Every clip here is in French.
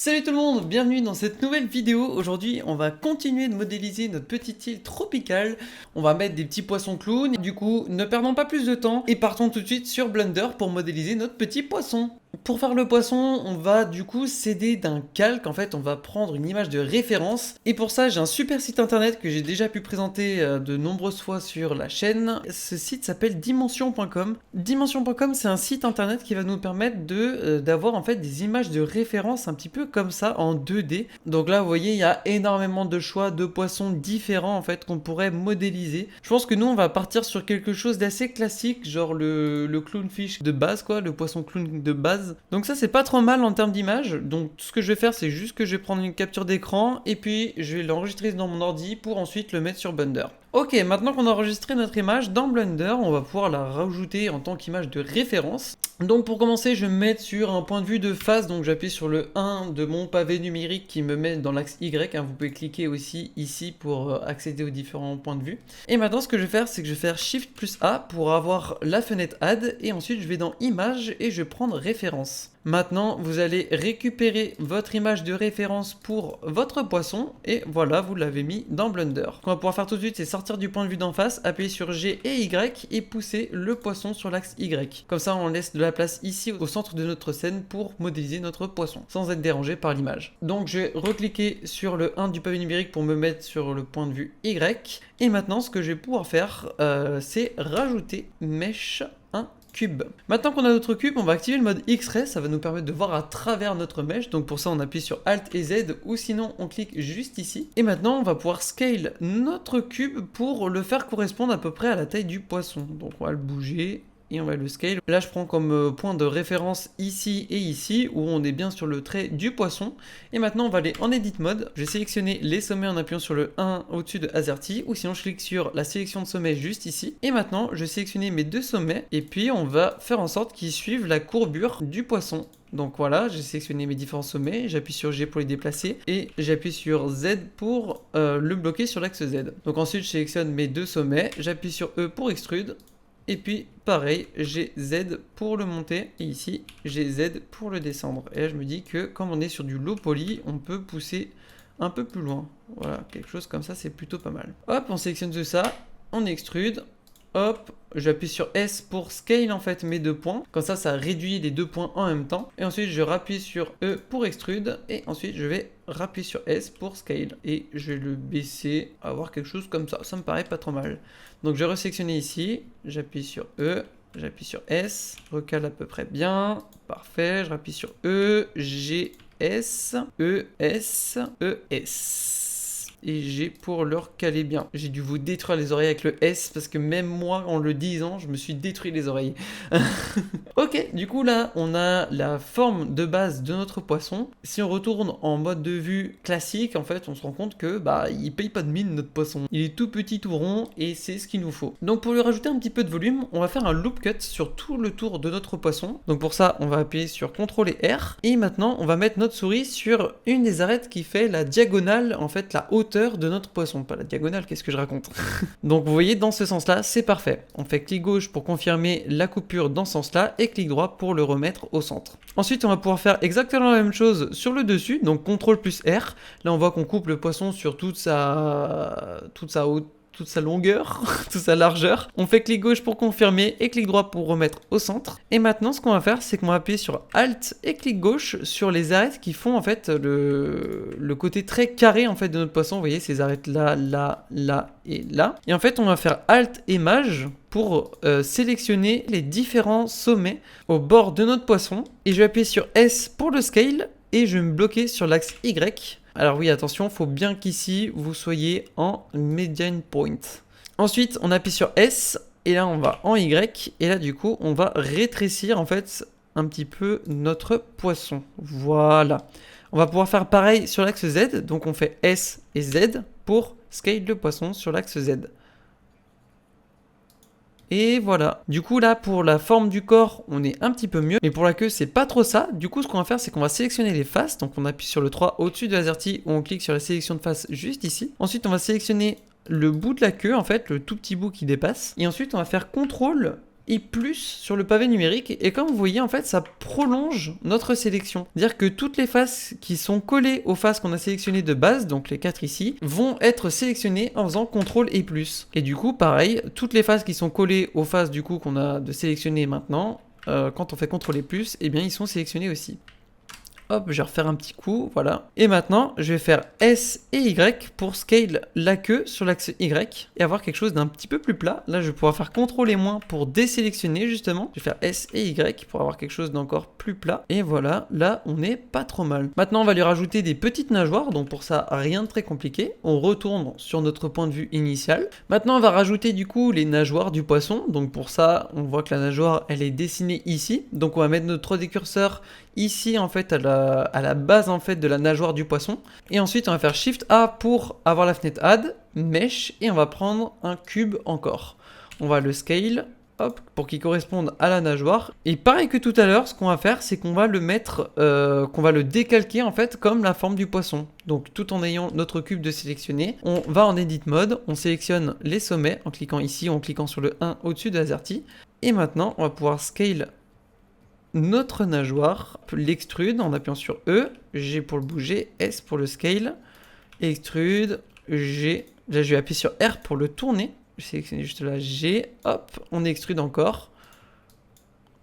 Salut tout le monde, bienvenue dans cette nouvelle vidéo. Aujourd'hui, on va continuer de modéliser notre petite île tropicale. On va mettre des petits poissons clowns. Du coup, ne perdons pas plus de temps et partons tout de suite sur Blender pour modéliser notre petit poisson. Pour faire le poisson, on va du coup s'aider d'un calque. En fait, on va prendre une image de référence. Et pour ça, j'ai un super site internet que j'ai déjà pu présenter de nombreuses fois sur la chaîne. Ce site s'appelle Dimension.com. Dimension.com, c'est un site internet qui va nous permettre d'avoir en fait des images de référence un petit peu comme ça en 2D. Donc là, vous voyez, il y a énormément de choix de poissons différents en fait qu'on pourrait modéliser. Je pense que nous, on va partir sur quelque chose d'assez classique, genre le clownfish de base, quoi, le poisson clown de base. Donc ça, c'est pas trop mal en termes d'image. Donc ce que je vais faire, c'est juste que je vais prendre une capture d'écran et puis je vais l'enregistrer dans mon ordi pour ensuite le mettre sur Blender. Ok, maintenant qu'on a enregistré notre image dans Blender, on va pouvoir la rajouter en tant qu'image de référence. Donc pour commencer, je vais me mettre sur un point de vue de face, donc j'appuie sur le 1 de mon pavé numérique qui me met dans l'axe Y, hein. Vous pouvez cliquer aussi ici pour accéder aux différents points de vue. Et maintenant ce que je vais faire, c'est que je vais faire Shift plus A pour avoir la fenêtre Add, et ensuite je vais dans Image et je vais prendre Référence. Maintenant, vous allez récupérer votre image de référence pour votre poisson, et voilà, vous l'avez mis dans Blender. Ce qu'on va pouvoir faire tout de suite, c'est sortir du point de vue d'en face, appuyer sur G et Y, et pousser le poisson sur l'axe Y. Comme ça, on laisse de la place ici, au centre de notre scène, pour modéliser notre poisson, sans être dérangé par l'image. Donc, je vais recliquer sur le 1 du pavé numérique pour me mettre sur le point de vue Y, et maintenant, ce que je vais pouvoir faire, c'est rajouter Mesh 1. Cube. Maintenant qu'on a notre cube, on va activer le mode X-Ray, ça va nous permettre de voir à travers notre mèche. Donc pour ça, on appuie sur Alt et Z, ou sinon on clique juste ici. Et maintenant, on va pouvoir scale notre cube pour le faire correspondre à peu près à la taille du poisson. Donc on va le bouger et on va le scale. Là, je prends comme point de référence ici et ici, où on est bien sur le trait du poisson. Et maintenant, on va aller en Edit Mode. Je vais sélectionner les sommets en appuyant sur le 1 au-dessus de AZERTY, ou sinon je clique sur la sélection de sommets juste ici. Et maintenant, je vais sélectionner mes deux sommets, et puis on va faire en sorte qu'ils suivent la courbure du poisson. Donc voilà, j'ai sélectionné mes différents sommets, j'appuie sur G pour les déplacer, et j'appuie sur Z pour le bloquer sur l'axe Z. Donc ensuite, je sélectionne mes deux sommets, j'appuie sur E pour extrude, et puis pareil, j'ai Z pour le monter, et ici j'ai Z pour le descendre. Et là je me dis que comme on est sur du low poly, on peut pousser un peu plus loin. Voilà, quelque chose comme ça, c'est plutôt pas mal. Hop, on sélectionne tout ça, on extrude, hop, j'appuie sur S pour scale en fait mes deux points. Comme ça, ça réduit les deux points en même temps. Et ensuite, je rappuie sur E pour extrude. Et ensuite, je vais rappuyer sur S pour scale. Et je vais le baisser, avoir quelque chose comme ça. Ça me paraît pas trop mal. Donc, je vais resélectionner ici. J'appuie sur E. J'appuie sur S. Recale à peu près bien. Parfait. Je rappuie sur E. G, S. E, S. E, S. Et G pour le recaler bien. J'ai dû vous détruire les oreilles avec le S parce que même moi, en le disant, je me suis détruit les oreilles. Ok, du coup là, on a la forme de base de notre poisson. Si on retourne en mode de vue classique, en fait, on se rend compte que il paye pas de mine notre poisson. Il est tout petit, tout rond, et c'est ce qu'il nous faut. Donc pour lui rajouter un petit peu de volume, on va faire un loop cut sur tout le tour de notre poisson. Donc pour ça, on va appuyer sur CTRL et R. Et maintenant, on va mettre notre souris sur une des arêtes qui fait la diagonale, en fait, la hauteur de notre poisson, pas la diagonale, qu'est-ce que je raconte. Donc vous voyez, dans ce sens-là, c'est parfait. On fait clic gauche pour confirmer la coupure dans ce sens-là, et clic droit pour le remettre au centre. Ensuite, on va pouvoir faire exactement la même chose sur le dessus, donc CTRL plus R. Là, on voit qu'on coupe le poisson sur toute sa hauteur, toute sa longueur, toute sa largeur. On fait clic gauche pour confirmer et clic droit pour remettre au centre. Et maintenant, ce qu'on va faire, c'est qu'on va appuyer sur Alt et clic gauche sur les arêtes qui font en fait le côté très carré en fait de notre poisson. Vous voyez ces arêtes là, là, là et là. Et en fait, on va faire Alt et Maj pour sélectionner les différents sommets au bord de notre poisson. Et je vais appuyer sur S pour le scale et je vais me bloquer sur l'axe Y. Alors oui, attention, il faut bien qu'ici, vous soyez en median point. Ensuite, on appuie sur S, et là, on va en Y, et là, du coup, on va rétrécir, en fait, un petit peu notre poisson. Voilà. On va pouvoir faire pareil sur l'axe Z, donc on fait S et Z pour scale le poisson sur l'axe Z. Et voilà. Du coup là, pour la forme du corps, on est un petit peu mieux. Mais pour la queue, c'est pas trop ça. Du coup, ce qu'on va faire, c'est qu'on va sélectionner les faces. Donc on appuie sur le 3 au-dessus de AZERTY, ou on clique sur la sélection de face juste ici. Ensuite, on va sélectionner le bout de la queue, en fait, le tout petit bout qui dépasse. Et ensuite, on va faire CTRL et plus sur le pavé numérique. Et comme vous voyez, en fait, ça prolonge notre sélection. C'est-à-dire que toutes les faces qui sont collées aux faces qu'on a sélectionnées de base, donc les 4 ici, vont être sélectionnées en faisant CTRL et plus. Et du coup, pareil, toutes les faces qui sont collées aux faces du coup qu'on a de sélectionner maintenant, quand on fait CTRL et plus, eh bien ils sont sélectionnés aussi. Hop, je vais refaire un petit coup, voilà. Et maintenant, je vais faire S et Y pour scale la queue sur l'axe Y et avoir quelque chose d'un petit peu plus plat. Là, je vais pouvoir faire CTRL et moins pour désélectionner justement. Je vais faire S et Y pour avoir quelque chose d'encore plus plat. Et voilà, là, on est pas trop mal. Maintenant, on va lui rajouter des petites nageoires. Donc pour ça, rien de très compliqué. On retourne sur notre point de vue initial. Maintenant, on va rajouter du coup les nageoires du poisson. Donc pour ça, on voit que la nageoire, elle est dessinée ici. Donc on va mettre notre 3D curseur ici en fait à la base en fait de la nageoire du poisson, et ensuite on va faire Shift A pour avoir la fenêtre Add, Mesh, et on va prendre un cube encore. On va le scale, hop, pour qu'il corresponde à la nageoire, et pareil que tout à l'heure, ce qu'on va faire c'est qu'on va le mettre, qu'on va le décalquer en fait comme la forme du poisson. Donc tout en ayant notre cube de sélectionné, on va en Edit Mode, on sélectionne les sommets en cliquant ici ou en cliquant sur le 1 au-dessus de l'AZERTY, et maintenant on va pouvoir scale notre nageoire, l'extrude en appuyant sur E, G pour le bouger, S pour le scale, extrude, G, là je vais appuyer sur R pour le tourner, je sélectionne juste là G, hop, on extrude encore,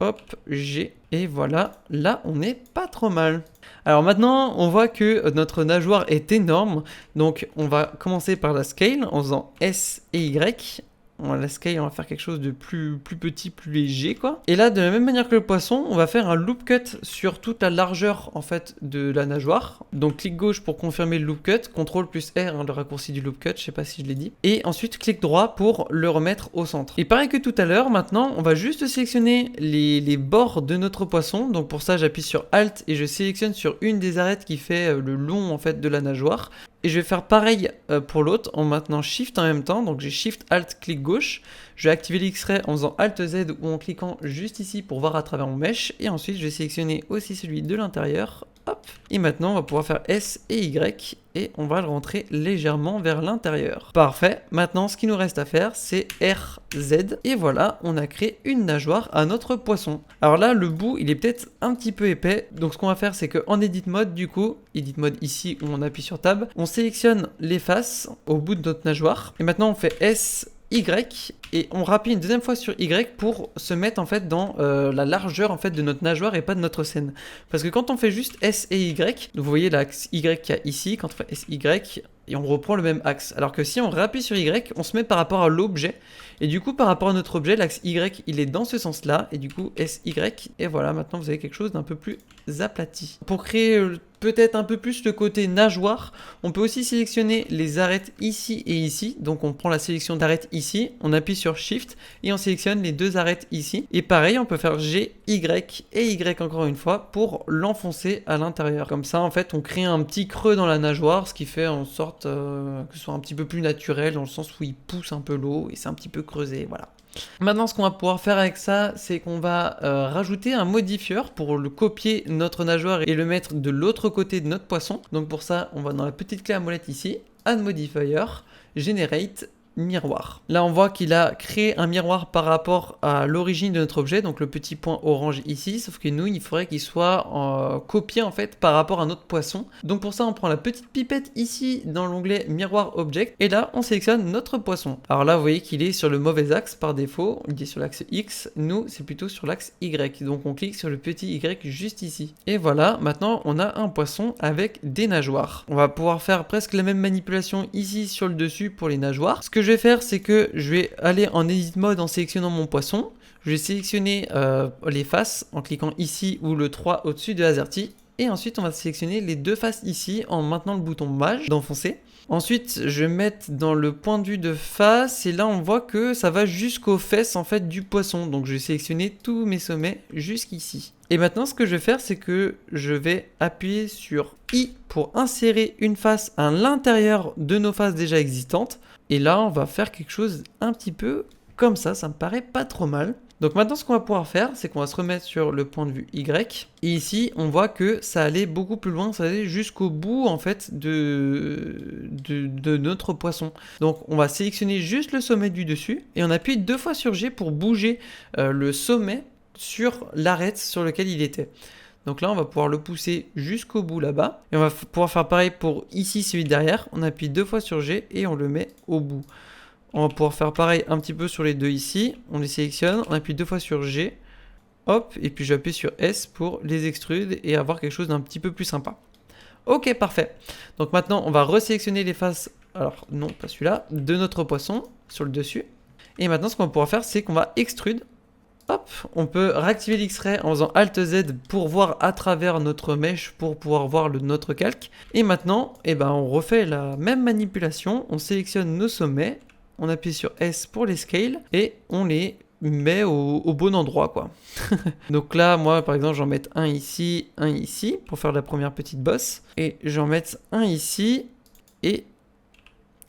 hop, G, et voilà, là on n'est pas trop mal. Alors maintenant on voit que notre nageoire est énorme, donc on va commencer par la scale en faisant S et Y. On va la scale, on va faire quelque chose de plus petit, plus léger quoi. Et là, de la même manière que le poisson, on va faire un loop cut sur toute la largeur en fait de la nageoire. Donc clic gauche pour confirmer le loop cut, CTRL plus R, hein, le raccourci du loop cut, je sais pas si je l'ai dit. Et ensuite clic droit pour le remettre au centre. Et pareil que tout à l'heure, maintenant on va juste sélectionner les bords de notre poisson. Donc pour ça j'appuie sur Alt et je sélectionne sur une des arêtes qui fait le long en fait de la nageoire. Et je vais faire pareil pour l'autre en maintenant Shift en même temps. Donc j'ai Shift, Alt, clic gauche. Je vais activer l'X-Ray en faisant Alt Z ou en cliquant juste ici pour voir à travers mon mesh. Et ensuite je vais sélectionner aussi celui de l'intérieur. Hop. Et maintenant on va pouvoir faire S et Y et on va le rentrer légèrement vers l'intérieur. Parfait. Maintenant ce qu'il nous reste à faire c'est RZ et voilà, on a créé une nageoire à notre poisson. Alors là le bout il est peut-être un petit peu épais, donc ce qu'on va faire c'est qu'en Edit Mode du coup, Edit Mode ici où on appuie sur Tab, on sélectionne les faces au bout de notre nageoire et maintenant on fait S Y et on rappuie une deuxième fois sur Y pour se mettre en fait dans la largeur en fait de notre nageoire et pas de notre scène. Parce que quand on fait juste S et Y, vous voyez l'axe Y qu'il y a ici, quand on fait S, Y, et on reprend le même axe. Alors que si on rappuie sur Y, on se met par rapport à l'objet. Et du coup, par rapport à notre objet, l'axe Y, il est dans ce sens-là. Et du coup, SY. Et voilà, maintenant, vous avez quelque chose d'un peu plus aplati. Pour créer peut-être un peu plus le côté nageoire, on peut aussi sélectionner les arêtes ici et ici. Donc, on prend la sélection d'arêtes ici. On appuie sur Shift et on sélectionne les deux arêtes ici. Et pareil, on peut faire G, Y et Y encore une fois pour l'enfoncer à l'intérieur. Comme ça, en fait, on crée un petit creux dans la nageoire, ce qui fait en sorte que ce soit un petit peu plus naturel dans le sens où il pousse un peu l'eau et c'est un petit peu creusé, voilà. Maintenant, ce qu'on va pouvoir faire avec ça, c'est qu'on va rajouter un modifieur pour le copier notre nageoire et le mettre de l'autre côté de notre poisson. Donc pour ça, on va dans la petite clé à molette ici, Add Modifier, Generate, miroir. Là on voit qu'il a créé un miroir par rapport à l'origine de notre objet, donc le petit point orange ici, sauf que nous il faudrait qu'il soit copié en fait par rapport à notre poisson. Donc pour ça on prend la petite pipette ici dans l'onglet miroir object et là on sélectionne notre poisson. Alors là vous voyez qu'il est sur le mauvais axe par défaut, il est sur l'axe X, nous c'est plutôt sur l'axe Y, donc on clique sur le petit Y juste ici. Et voilà, maintenant on a un poisson avec des nageoires. On va pouvoir faire presque la même manipulation ici sur le dessus pour les nageoires. Ce que je vais faire, c'est que je vais aller en Edit Mode en sélectionnant mon poisson. Je vais sélectionner les faces en cliquant ici ou le 3 au-dessus de AZERTY. Et ensuite, on va sélectionner les deux faces ici en maintenant le bouton Maj d'enfoncer. Ensuite, je vais mettre dans le point de vue de face et là, on voit que ça va jusqu'aux fesses en fait du poisson. Donc, je vais sélectionner tous mes sommets jusqu'ici. Et maintenant, ce que je vais faire, c'est que je vais appuyer sur I pour insérer une face à l'intérieur de nos faces déjà existantes. Et là, on va faire quelque chose un petit peu comme ça me paraît pas trop mal. Donc maintenant, ce qu'on va pouvoir faire, c'est qu'on va se remettre sur le point de vue Y. Et ici, on voit que ça allait beaucoup plus loin, ça allait jusqu'au bout en fait de notre poisson. Donc on va sélectionner juste le sommet du dessus et on appuie 2 fois sur G pour bouger le sommet sur l'arête sur lequel il était. Donc là, on va pouvoir le pousser jusqu'au bout là-bas. Et on va pouvoir faire pareil pour ici, celui derrière. On appuie 2 fois sur G et on le met au bout. On va pouvoir faire pareil un petit peu sur les deux ici. On les sélectionne, on appuie 2 fois sur G. Hop, et puis j'appuie sur S pour les extrude et avoir quelque chose d'un petit peu plus sympa. Ok, parfait. Donc maintenant, on va resélectionner les faces, alors non, pas celui-là, de notre poisson sur le dessus. Et maintenant, ce qu'on va pouvoir faire, c'est qu'on va extrude. Hop, on peut réactiver l'X-ray en faisant Alt Z pour voir à travers notre mèche pour pouvoir voir notre calque. Et maintenant, on refait la même manipulation. On sélectionne nos sommets, on appuie sur S pour les scales et on les met au bon endroit, quoi. Donc là, moi, par exemple, j'en mets un ici pour faire la première petite bosse. Et j'en mets un ici et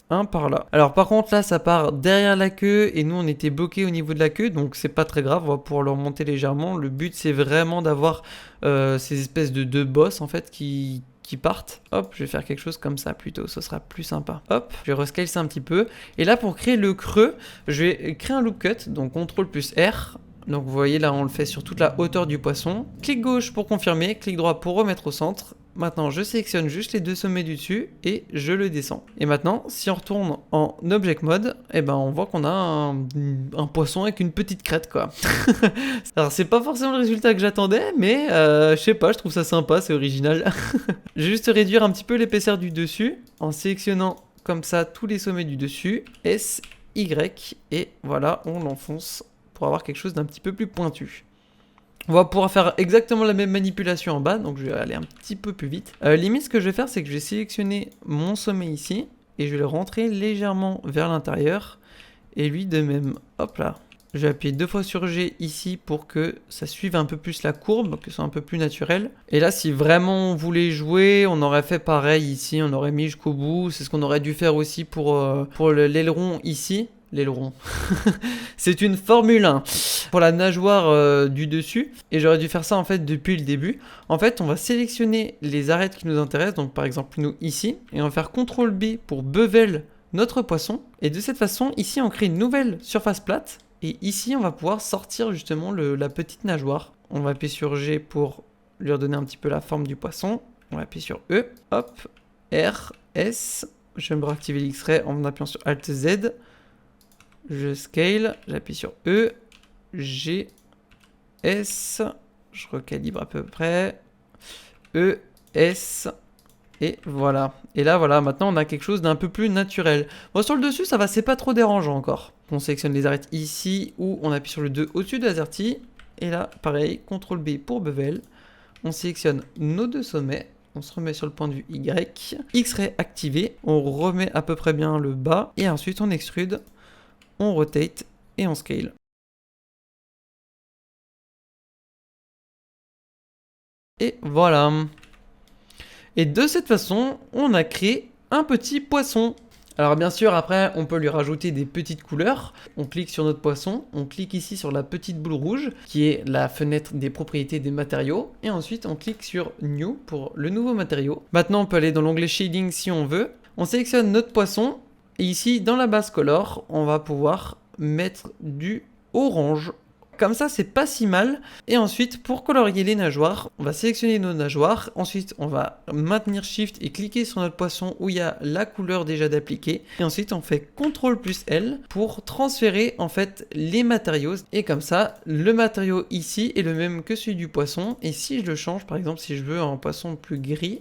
un par là. Alors par contre là ça part derrière la queue et nous on était bloqué au niveau de la queue, donc c'est pas très grave, on va pouvoir le remonter légèrement. Le but c'est vraiment d'avoir ces espèces de deux bosses en fait qui partent. Hop, je vais faire quelque chose comme ça plutôt, ce sera plus sympa. Hop, je vais rescale ça un petit peu. Et là pour créer le creux, je vais créer un loop cut, donc CTRL plus R. Donc vous voyez là on le fait sur toute la hauteur du poisson. Clic gauche pour confirmer, clic droit pour remettre au centre. Maintenant je sélectionne juste les deux sommets du dessus et je le descends. Et maintenant si on retourne en Object Mode, on voit qu'on a un poisson avec une petite crête quoi. Alors c'est pas forcément le résultat que j'attendais, mais je sais pas, je trouve ça sympa, c'est original. Je vais juste réduire un petit peu l'épaisseur du dessus en sélectionnant comme ça tous les sommets du dessus, S, Y, et voilà, on l'enfonce pour avoir quelque chose d'un petit peu plus pointu. On va pouvoir faire exactement la même manipulation en bas, donc je vais aller un petit peu plus vite. Limite, ce que je vais faire, c'est que je vais sélectionner mon sommet ici, et je vais le rentrer légèrement vers l'intérieur, et lui de même. Hop là. Je vais appuyer 2 fois sur G ici pour que ça suive un peu plus la courbe, que ce soit un peu plus naturel. Et là, si vraiment on voulait jouer, on aurait fait pareil ici, on aurait mis jusqu'au bout. C'est ce qu'on aurait dû faire aussi pour l'aileron ici. L'aileron. C'est une Formule 1 pour la nageoire du dessus. Et j'aurais dû faire ça en fait depuis le début. En fait, on va sélectionner les arêtes qui nous intéressent. Donc par exemple, nous ici. Et on va faire CTRL B pour bevel notre poisson. Et de cette façon, ici, on crée une nouvelle surface plate. Et ici, on va pouvoir sortir justement la petite nageoire. On va appuyer sur G pour lui redonner un petit peu la forme du poisson. On va appuyer sur E. Hop. R. S. Je vais me réactiver l'X-ray en appuyant sur Alt Z. Je scale, j'appuie sur E, G, S, je recalibre à peu près, E, S, et voilà. Et là, voilà, maintenant on a quelque chose d'un peu plus naturel. Bon, sur le dessus, ça va, c'est pas trop dérangeant encore. On sélectionne les arêtes ici, ou on appuie sur le 2 au-dessus de l'AZERTY, et là, pareil, CTRL B pour bevel. On sélectionne nos deux sommets. On se remet sur le point de vue Y. X-ray activé. On remet à peu près bien le bas. Et ensuite, on extrude. On rotate et on scale. Et voilà. Et de cette façon, on a créé un petit poisson. Alors bien sûr, après, on peut lui rajouter des petites couleurs. On clique sur notre poisson, on clique ici sur la petite boule rouge, qui est la fenêtre des propriétés des matériaux. Et ensuite, on clique sur New pour le nouveau matériau. Maintenant, on peut aller dans l'onglet Shading si on veut. On sélectionne notre poisson. Et ici, dans la base color, on va pouvoir mettre du orange. Comme ça, c'est pas si mal. Et ensuite, pour colorier les nageoires, on va sélectionner nos nageoires. Ensuite, on va maintenir Shift et cliquer sur notre poisson où il y a la couleur déjà d'appliquer. Et ensuite, on fait CTRL plus L pour transférer en fait les matériaux. Et comme ça, le matériau ici est le même que celui du poisson. Et si je le change, par exemple, si je veux un poisson plus gris,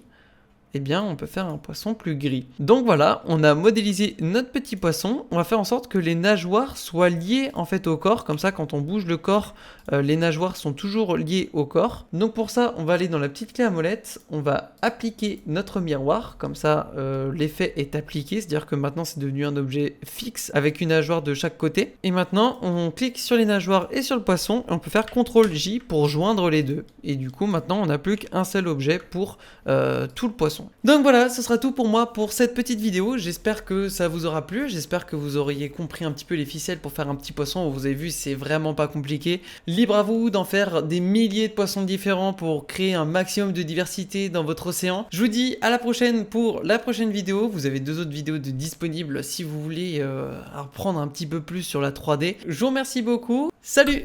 eh bien, on peut faire un poisson plus gris. Donc voilà, on a modélisé notre petit poisson. On va faire en sorte que les nageoires soient liées en fait au corps. Comme ça, quand on bouge le corps, les nageoires sont toujours liées au corps. Donc pour ça, on va aller dans la petite clé à molette. On va appliquer notre miroir. Comme ça, l'effet est appliqué. C'est-à-dire que maintenant, c'est devenu un objet fixe avec une nageoire de chaque côté. Et maintenant, on clique sur les nageoires et sur le poisson. Et on peut faire CTRL J pour joindre les deux. Et du coup, maintenant, on n'a plus qu'un seul objet pour tout le poisson. poissons. Donc voilà, ce sera tout pour moi pour cette petite vidéo. J'espère que ça vous aura plu, j'espère que vous auriez compris un petit peu les ficelles pour faire un petit poisson. Vous avez vu, c'est vraiment pas compliqué. Libre à vous d'en faire des milliers de poissons différents pour créer un maximum de diversité dans votre océan. Je vous dis à la prochaine pour la prochaine vidéo. Vous avez 2 autres vidéos disponibles si vous voulez apprendre un petit peu plus sur la 3D. Je vous remercie beaucoup. Salut!